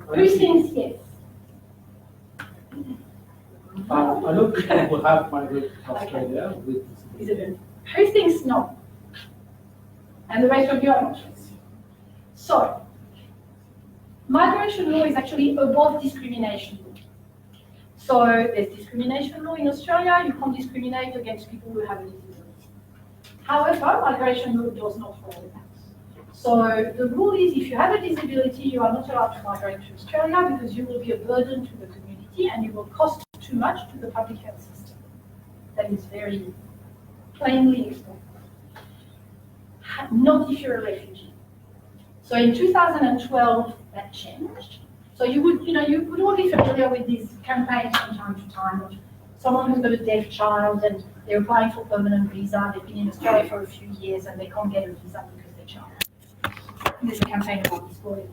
Who thinks yes? I know people who have migrated to Australia with disability. Who thinks no? And the rest of you are not. So, migration law is actually above discrimination law. So there's discrimination law in Australia. You can't discriminate against people who have a disability. However, migration law does not follow that. So the rule is if you have a disability, you are not allowed to migrate to Australia because you will be a burden to the community and you will cost too much to the public health system. That is very plainly explained. Not if you're a refugee. So in 2012, that changed. So you would all be familiar with these campaigns from time to time of someone who's got a deaf child and they're applying for permanent visa, they've been in Australia for a few years and they can't get a visa because they're child. There's a campaign about this boy.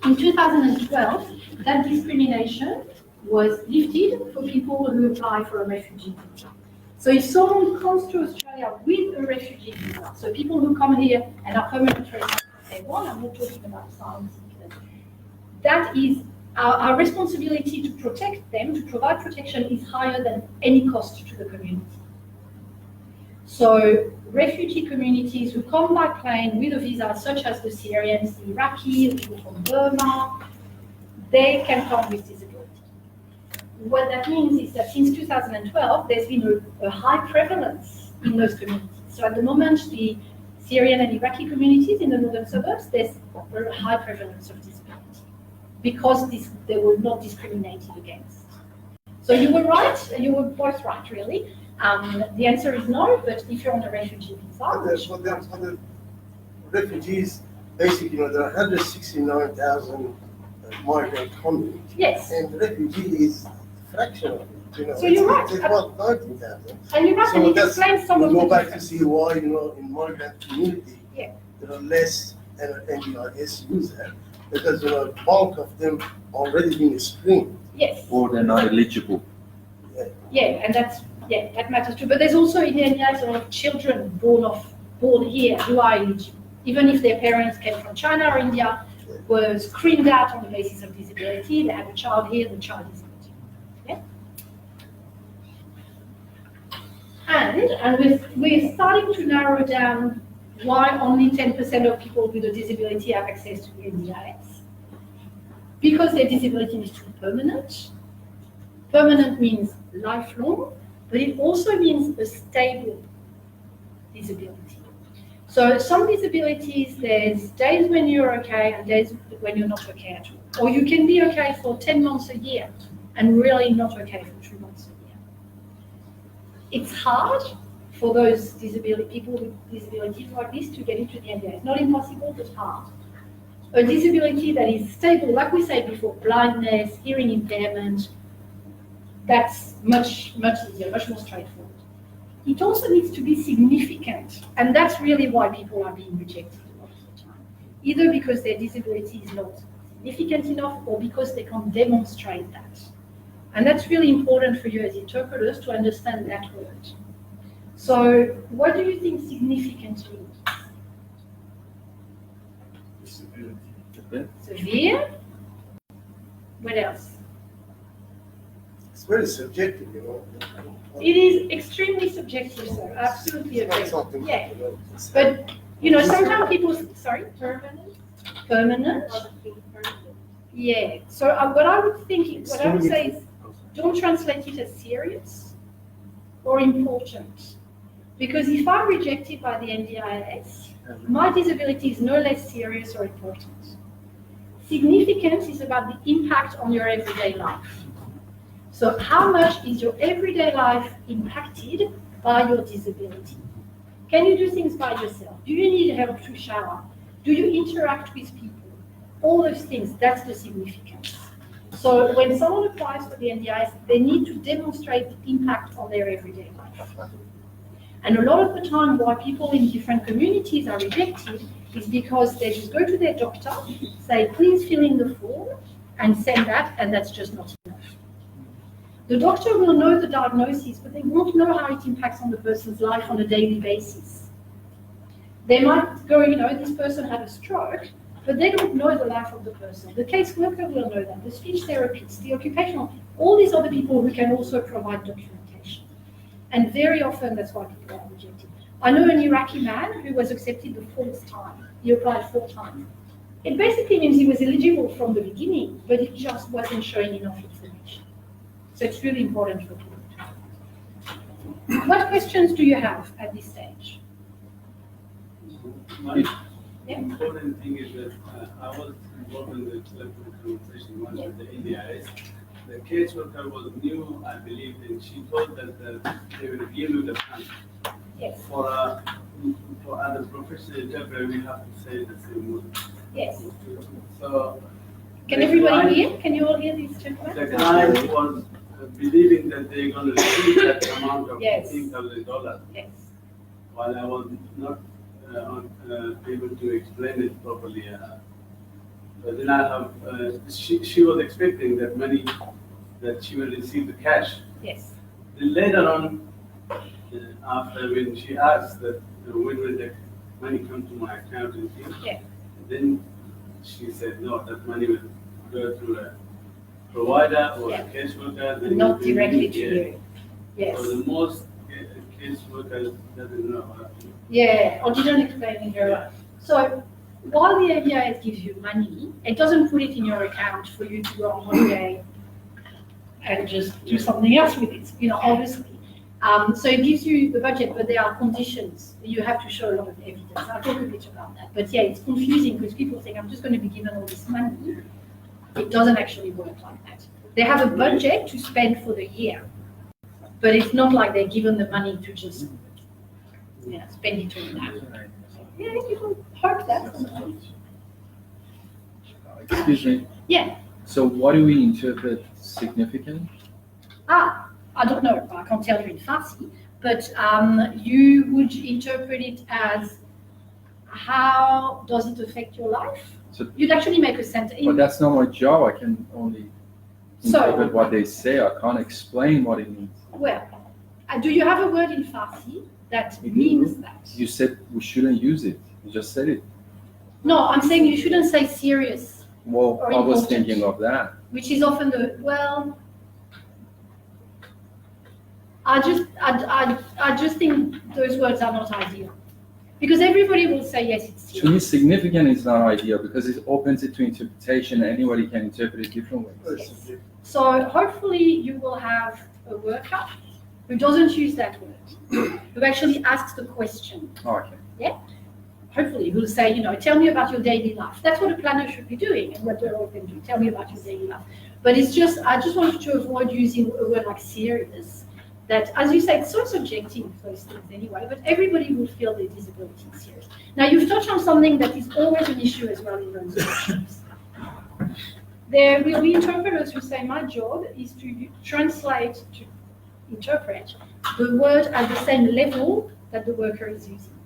In 2012, that discrimination was lifted for people who apply for a refugee visa. So if someone comes to Australia with a refugee visa, so people who come here and are permanent residents, they want, I'm not talking about asylum seekers, that is our responsibility to protect them, to provide protection is higher than any cost to the community. So refugee communities who come by plane with a visa, such as the Syrians, the Iraqis, the people from Burma, they can come with disability. What that means is that since 2012, there's been a high prevalence in those communities. So at the moment, the Syrian and Iraqi communities in the northern suburbs, there's a high prevalence of disability because they were not discriminated against. So you were right, you were both right, really. The answer is no, but if you're on a refugee visa... For the refugees, basically, there are 169,000 migrant communities. Yes. And refugee is a fraction of it. So you're right. It's about 19,000. And you're right, and it explains some of the go back to difference. see why, in migrant community, Yeah. there are less NDIS users because, bulk of them already been screened. Yes. Or they're not eligible. Yeah, and that matters too. But there's also in India a lot of children born here who are eligible, even if their parents came from China or India, were screened out on the basis of disability. They have a child here, the child is eligible. Yeah. And we're starting to narrow down why only 10% of people with a disability have access to the NDIS. Because their disability is too permanent. Permanent means lifelong, but it also means a stable disability. So some disabilities, there's days when you're okay and days when you're not okay at all. Or you can be okay for 10 months a year and really not okay for 2 months a year. It's hard for those people with disabilities like this to get into the NDIS. Not impossible, but hard. A disability that is stable, like we said before, blindness, hearing impairment, that's much easier, much more straightforward. It also needs to be significant, and that's really why people are being rejected a lot of the time. Either because their disability is not significant enough, or because they can't demonstrate that. And that's really important for you as interpreters to understand that word. So, what do you think significant means? Severe? What else? It's very subjective, It is extremely subjective, sir. Absolutely agree. Something, Yeah. But, sometimes people... Sorry? Permanent? Yeah. So what I would say is, don't translate it as serious or important. Because if I'm rejected by the NDIS, my disability is no less serious or important. Significance is about the impact on your everyday life. So how much is your everyday life impacted by your disability? Can you do things by yourself? Do you need help to shower? Do you interact with people? All those things, that's the significance. So when someone applies for the NDIS, they need to demonstrate the impact on their everyday life. And a lot of the time why people in different communities are rejected is because they just go to their doctor, say, please fill in the form, and send that, and that's just not enough. The doctor will know the diagnosis, but they won't know how it impacts on the person's life on a daily basis. They might go, this person had a stroke, but they don't know the life of the person. The caseworker will know that, the speech therapist, the occupational, all these other people who can also provide documentation. And very often that's why people are rejected. I know an Iraqi man who was accepted the 4th time. He applied 4 times. It basically means he was eligible from the beginning, but it just wasn't showing enough information. So it's really important for people. What questions do you have at this stage? My Yeah. important thing is that I was involved in the telephone conversation once with the NDIS. The caseworker was new, I believe, and she told that they will give you the plan. Yes. For other professional interpreter, we have to say the same word. Yes. So Can the everybody client- hear? Can you all hear these gentlemen? The client was believing that they're going to receive that amount of Yes. $15,000, Yes. while I was not able to explain it properly. But then I have, she was expecting that money, that she will receive the cash. Yes. Then later on, after when she asked that when will the money come to my account and things, Yeah. then she said no, that money will go through a provider or Yeah. a caseworker. then Not you will directly get- to you. Yes. So the most caseworkers doesn't know how to. Yeah, I didn't explain it very well. So while the NDIS gives you money, it doesn't put it in your account for you to go on holiday and just do something else with it, obviously. So it gives you the budget, but there are conditions. You have to show a lot of evidence. I'll talk a bit about that. But yeah, it's confusing because people think I'm just going to be given all this money. It doesn't actually work like that. They have a budget to spend for the year, but it's not like they're given the money to just spend it all now. Yeah, people hope that sometimes. Excuse me. Yeah. So what do we interpret significant? I don't know. I can't tell you in Farsi, but you would interpret it as how does it affect your life? So, You'd actually make a sentence. but that's not my job. I can only So- interpret what they say. I can't explain what it means. Well, do you have a word in Farsi that We do. means that? You said we shouldn't use it. You just said it. No, I'm saying you shouldn't say serious, Well, Or I was important. thinking of that. which is often I just think those words are not ideal. Because everybody will say, yes, it's To me, serious. significant is not ideal because it opens it to interpretation. Anybody can interpret it different ways. Yes. So hopefully you will have a worker who doesn't use that word, who actually asks the question. Oh, okay. Hopefully who'll say, tell me about your daily life. That's what a planner should be doing and what they're all going to do. Tell me about your daily life. But I just wanted to avoid using a word like serious. That, as you say, it's so subjective, those things anyway, but everybody will feel their disability is serious. Now, you've touched on something that is always an issue as well in those workshops. There will be interpreters who say, my job is to translate, to interpret the word at the same level that the worker is using.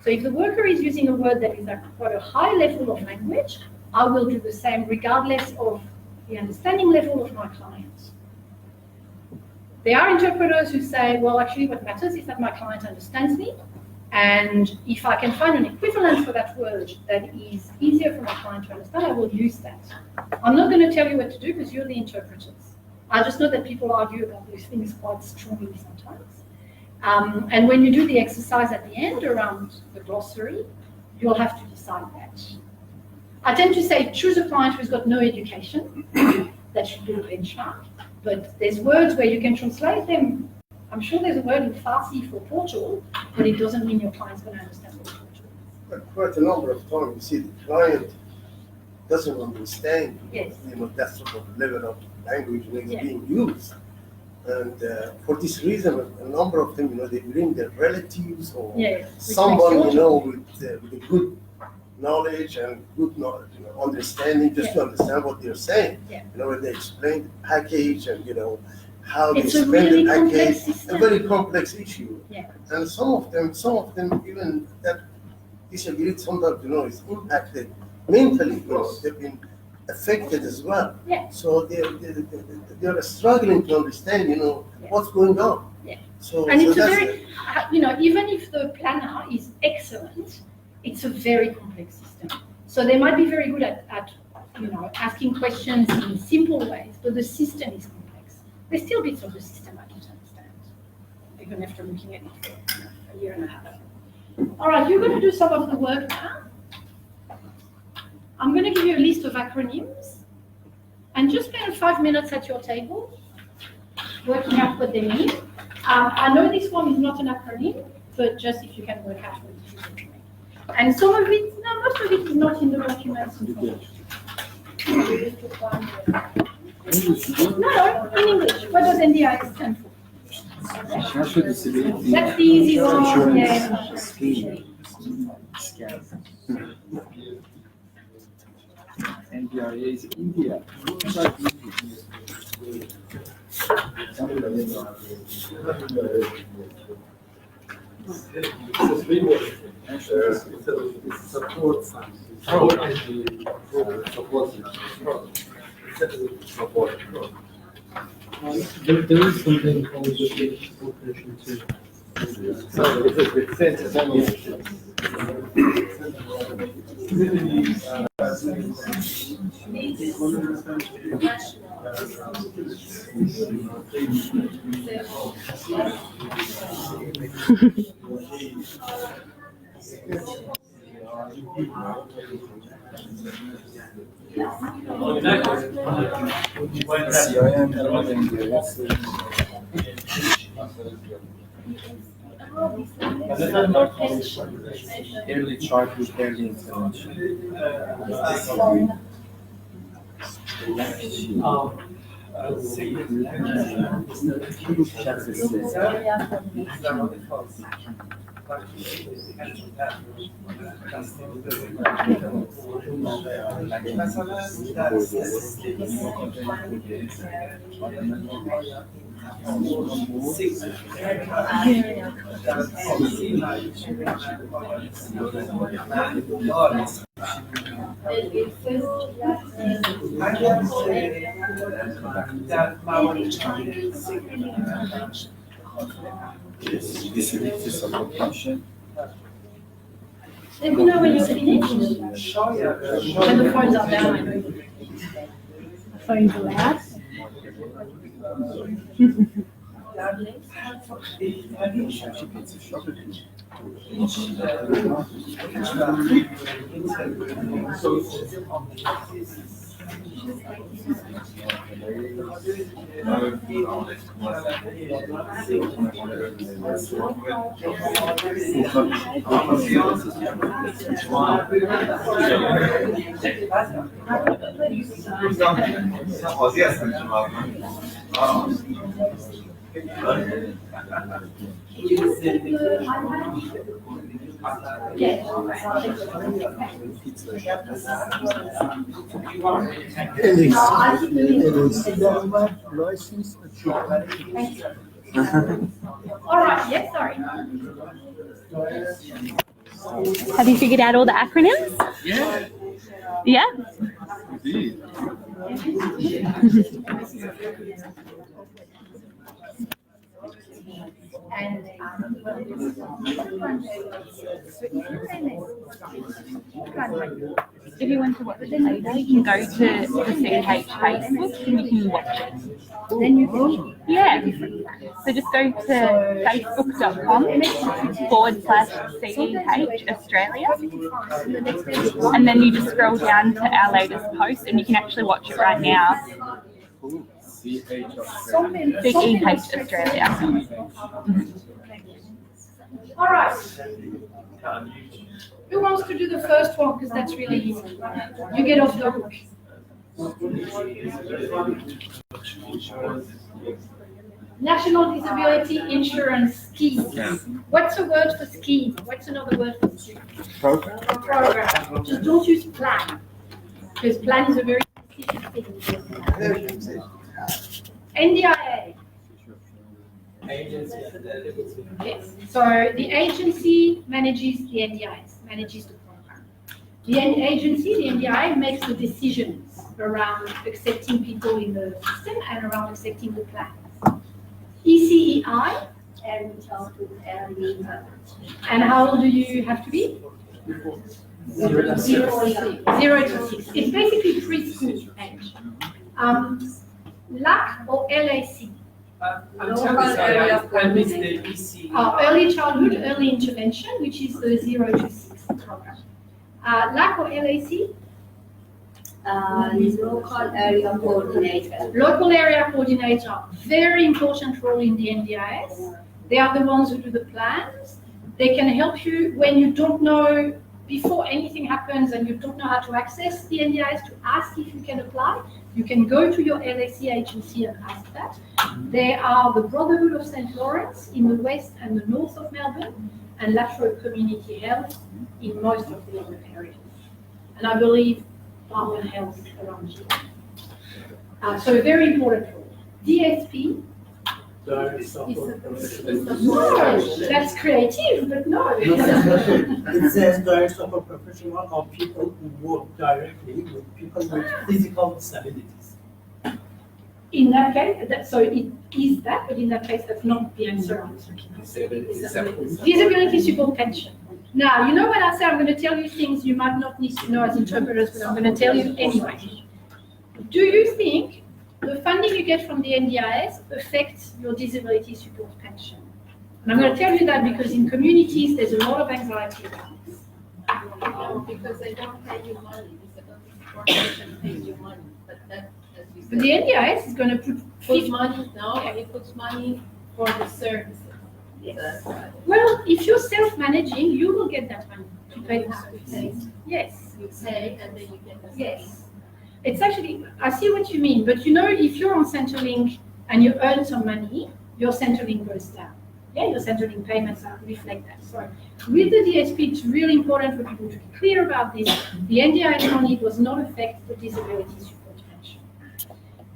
So if the worker is using a word that is at quite a high level of language, I will do the same regardless of the understanding level of my client. There are interpreters who say, well, actually what matters is that my client understands me, and if I can find an equivalent for that word that is easier for my client to understand, I will use that. I'm not going to tell you what to do because you're the interpreters. I just know that people argue about these things quite strongly sometimes. And when you do the exercise at the end around the glossary, you'll have to decide that. I tend to say choose a client who's got no education. That should be the benchmark. But there's words where you can translate them. I'm sure there's a word in Farsi for Portugal, but it doesn't mean your client's going to understand what Portugal is. But quite a number of times, you see the client doesn't understand, Yes. that sort of level of language that is Yeah. being used. And for this reason, a number of them, they bring their relatives or Yes. someone, with a good knowledge and good understanding, just to understand what they're saying. Yeah. When they explain the package and, how they It's a spend really the complex package, system. a very complex issue. Yeah. And some of them, even that disability sometimes, is impacted mentally, they've been affected as well. Yeah. So they're struggling to understand, what's going on. Yeah. So, And it's a that's very, even if the planner is excellent, it's a very complex system. So they might be very good at asking questions in simple ways, but the system is complex. There's still bits of the system I don't understand, even after looking at it for a year and a half. All right, you're going to do some of the work now. I'm going to give you a list of acronyms, and just spend 5 minutes at your table working out what they mean. I know this one is not an acronym, but just if you can work out what it is. And some of it, no, most of it is not in the documents. No, in English. What does NDIS stand for? That's the easy one. Yeah. NDIS India. There is something called the operation too. So it says it's only Early childhood, early intervention. Disability support. Let me know when you're finished. When the phones are down, I know. The phones are loud. License. All right, yes, sorry. Have you figured out all the acronyms? Yeah. Yeah? Indeed. And If you want to watch it later, you can go to the CH Facebook and you can watch it. then you can. Yeah. So just go to facebook.com/CEH Australia. And then you just scroll down to our latest post and you can actually watch it right now. CH CEH Australia. All right. Who wants to do the first one? Because that's really easy. You get off the hook. National Disability Insurance Scheme. What's a word for scheme? What's another word for scheme? Program. Program. Just don't use plan. Because plan is a very specific thing. NDIA. Yes. So the agency manages the NDIS, manages the program. The agency, the NDI, makes the decisions around accepting people in the system and around accepting the plans. ECEI, and how old do you have to be? 0 to 6. It's basically preschool age. LAC or LAC? I'm sorry, I missed the EC. Early childhood, early intervention, which is the 0 to 6 program. LAC or LAC? Local area coordinator. Local area coordinator, very important role in the NDIS. They are the ones who do the plans. They can help you when you don't know, before anything happens and you don't know how to access the NDIS, to ask if you can apply. You can go to your LAC agency and ask that. They are the Brotherhood of St. Lawrence in the west and the north of Melbourne, and Latrobe Community Health in most of the other areas. And I believe Department Health around here. So a very important role. DSP. No, that's creative, but no. It says direct support professional or people who work directly with people with physical disabilities. In that case, so it is that, but in that case, that's not the answer I was looking for. Disability support pension. Now, you know when I say I'm going to tell you things you might not need to know as interpreters, but I'm going to tell you anyway. Do you think the funding you get from the NDIS affects your disability support pension? And I'm going to tell you that because in communities, there's a lot of anxiety about this. No, because they don't pay you money. Disability support pension pays you money, but that, as you But said, the NDIS is going to puts money, no, it puts money for the services. Yes. Well, if you're self-managing, you will get that money to pay the services. Yes. You pay and then you get the. Yes. It's actually, I see what you mean, but you know, if you're on Centrelink and you earn some money, your Centrelink goes down. Yeah, your Centrelink payments reflect that. So with the DSP, it's really important for people to be clear about this. The NDIS money does not affect the disability support pension.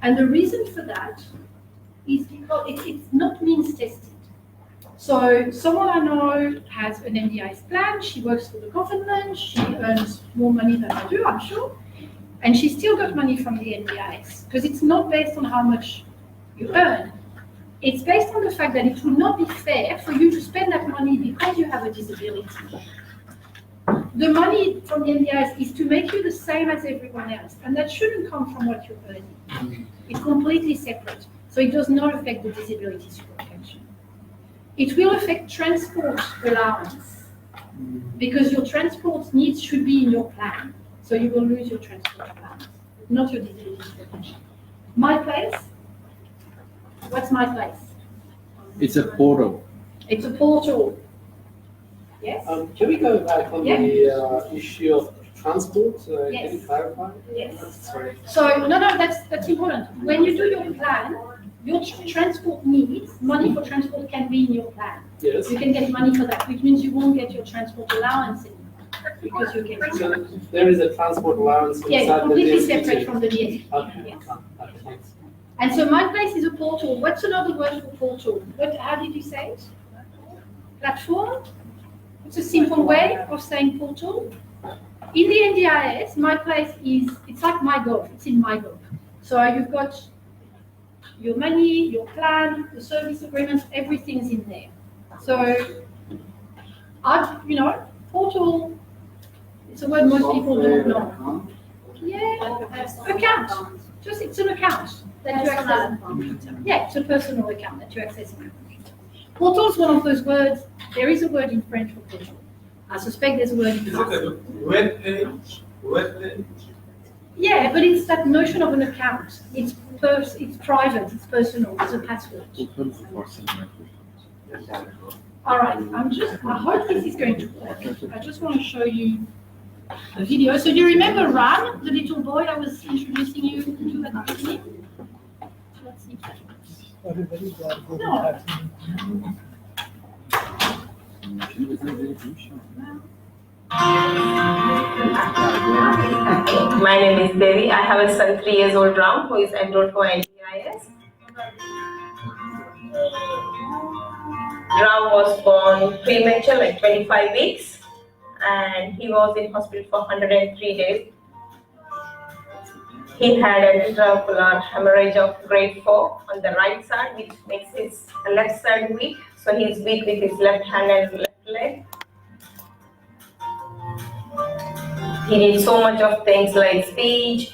And the reason for that is because it's not means tested. So someone I know has an NDIS plan, she works for the government, she earns more money than I do, I'm sure. And she still got money from the NDIS because it's not based on how much you earn. It's based on the fact that it would not be fair for you to spend that money because you have a disability. The money from the NDIS is to make you the same as everyone else, and that shouldn't come from what you're earning. It's completely separate, so it does not affect the disability support pension. It will affect transport allowance because your transport needs should be in your plan. So you will lose your transport allowance, not your disability support pension. My place? What's my place? It's a portal. It's a portal. Yes? Can we go back on Yeah. the issue of transport? Yes. Can you clarify? Yes. Sorry. So, no, that's important. When you do your plan, your transport needs, money for transport can be in your plan. Yes. You can get money for that, which means you won't get your transport allowance in because you get So there is a transport allowance yeah, inside it's completely the DSP separate too. from the DSP. Okay. Yes. Okay, thanks. And so my place is a portal. What's another word for portal? How did you say it? Platform? It's a simple way of saying portal. In the NDIS, my place is, it's like MyGov. It's in MyGov. So you've got your money, your plan, the service agreements, everything's in there. So, portal, it's a word most people don't know. Yeah, account. Just it's an account that you access. Yeah, it's a personal account that you access in your computer. Portal is one of those words. There is a word in French for portal. I suspect there's a word in Is it a web page? Web page? Yeah, but it's that notion of an account. It's private, it's personal, it's a password. All right, I hope this is going to work. I just want to show you a video. So do you remember Ran, the little boy I was introducing you to at the beginning? Let's see if that works. No. My name is Devi. I have a son, 3 years old Ram, who is enrolled for NDIS. Ram was born premature, like 25 weeks, and he was in hospital for 103 days. He had an intraocular hemorrhage of grade 4 on the right side, which makes his left side weak. So he's weak with his left hand and left leg. He did so much of things like speech,